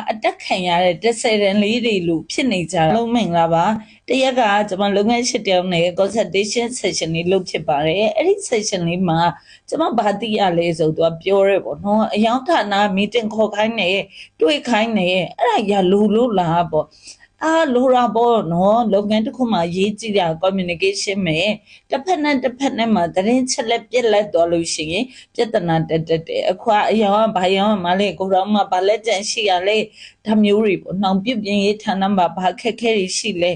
အတက်ခံရတဲ့တစ်ဆယ်တန်လေးတွေလို့ဖြစ်နေကြတာလုံးမင်္ဂလာပါတရက်ကကျွန်မလုပ်ငန်းရှစ်တယောက်နဲ့ consultation session လေးလုပ်ဖြစ်ပါတယ်အဲ့ဒီ session လေးမှာကျွန်မဘာသိရလဲဆိုတော့ပြောရဲပေါ့နော်အယောင်ဌာန meeting ခေါ်ခိုင်းနေတွေ့ခိုင်းနေအဲ့ဒါရလူလို့လားပေါ့လိုရာပေါ့နော်လုပ်ငန်းတစ်ခုမှရေးကြည့်တာ communication မယ်တစ်ဖက်နဲ့မှာတရင်ချက်လက်ပြက်လက်သွားလို့ရှိရင်ပြဿနာတက်တယ်အခွာအယောင်ကဘာယောင်မလေးကိုတော့မှဘာလက်ကြံရှိရလဲဒါမျိုးတွေပေါ့နှောင်ပြုတ်ပြင်းရေးဌာနမှာဘာခက်ခဲတွေရှိလဲ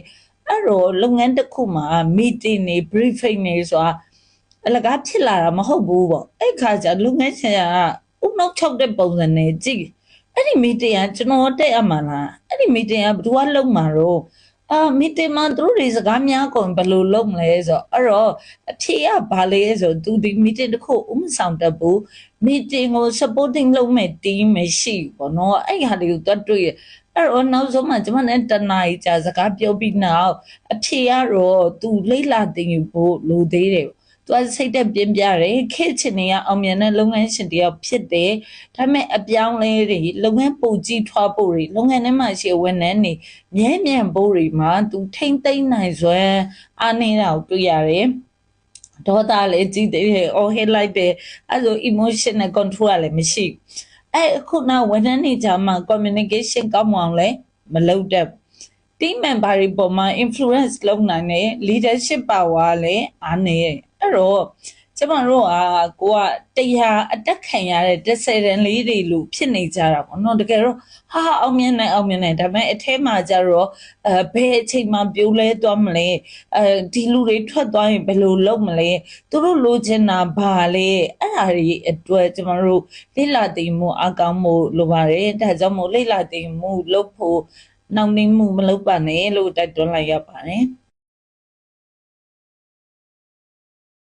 အဲ့တော့လုပ်ငန်းတစ်ခုမှာ meeting တွေ briefing တွေဆိုတာအလကားဖြစ်လာတာမဟုတ်ဘူးပေါ့အဲ့ခါကျလုပ်ငန်းရှင်ကဥနောက်၆တဲ့ပုံစံနဲ့ကြည့်အဲ့ဒီ meeting ကကျွန်တော်တက်ရမှာလားအဲ့ဒီ meeting ကဘယ်သူကလုပ်မှာတော့meeting မှာသူတို့တွေစကားများကုန်ဘယ်လိုလုပ်မလဲဆိုအဲ့တော့အဖြေကဘာလဲဆိုသူဒီ meeting တစ်ခုဥမဆောင်တတ်ဘူး meeting ကို supporting လုပ်မဲ့ team မရှိဘူးပေါ့နော်အဲ့ဟာတွေကိုတွတ်တွေ့ရအဲ့တော့နောက်ဆုံးမှကျွန်မနဲ့တနားကြာစကားပြောပြီးနောက်အဖြေကတော့သူလိမ့်လာတင်ယူဖို့လိုသေးတယ်သူကစိတ်သက်ပြင်းပြတယ်ခေတ်ချင်နေရအောင်မြင်တဲ့လုပ်ငန်းရှင်တယောက်ဖြစ်တယ်ဒါပေမဲ့အပြောင်းလဲတွေလုပ်ငန်းပုံကြီးထွားဖို့တွေလုပ်ငန်းထဲမှာရှိဝန်ထမ်းတွေမြဲမြံဖို့တွေမှာသူထိမ့်သိမ့်နိုင်စွမ်းအားနေတာကိုတွေ့ရတယ်ဒေါသလည်းကြီးတယ်အော်ဟစ်လိုက်တယ်အဲ့လို emotional control ကလည်းမရှိအဲ့အခုနောက်ဝန်ထမ်းတွေကြားမှာ communication ကောင်းမအောင်လည်းမလုပ်တတ် team member တွေပေါ်မှာ influence လုပ်နိုင်တဲ့ leadership power လည်းအားနည်းတယ်အဲ့တော့ကျမတို့ကကိုကတရားအတက်ခံရတဲ့တစ်ဆယ်တန်လေးတွေလို့ဖြစ်နေကြတာပေါ့နော်တကယ်တော့အောင်မြင်နိုင်ဒါပေမဲ့အထဲမှာကျတော့ဘယ်အချိန်မှပြိုးလဲသွားမလဲဒီလူတွေထွက်သွားရင်ဘယ်လိုလုပ်မလဲသူတို့လိုချင်တာဘာလဲအဲ့ဒါတွေအတွက်ကျမတို့လိလာသိမှုအကောင်းမှုလိုပါတယ်ဒါကြောင့်မို့လိလာသိမှုလုပ်ဖို့နှောင့်နှေးမှုမလုပ်ပါနဲ့လို့တိုက်တွန်းလိုက်ရပါတယ်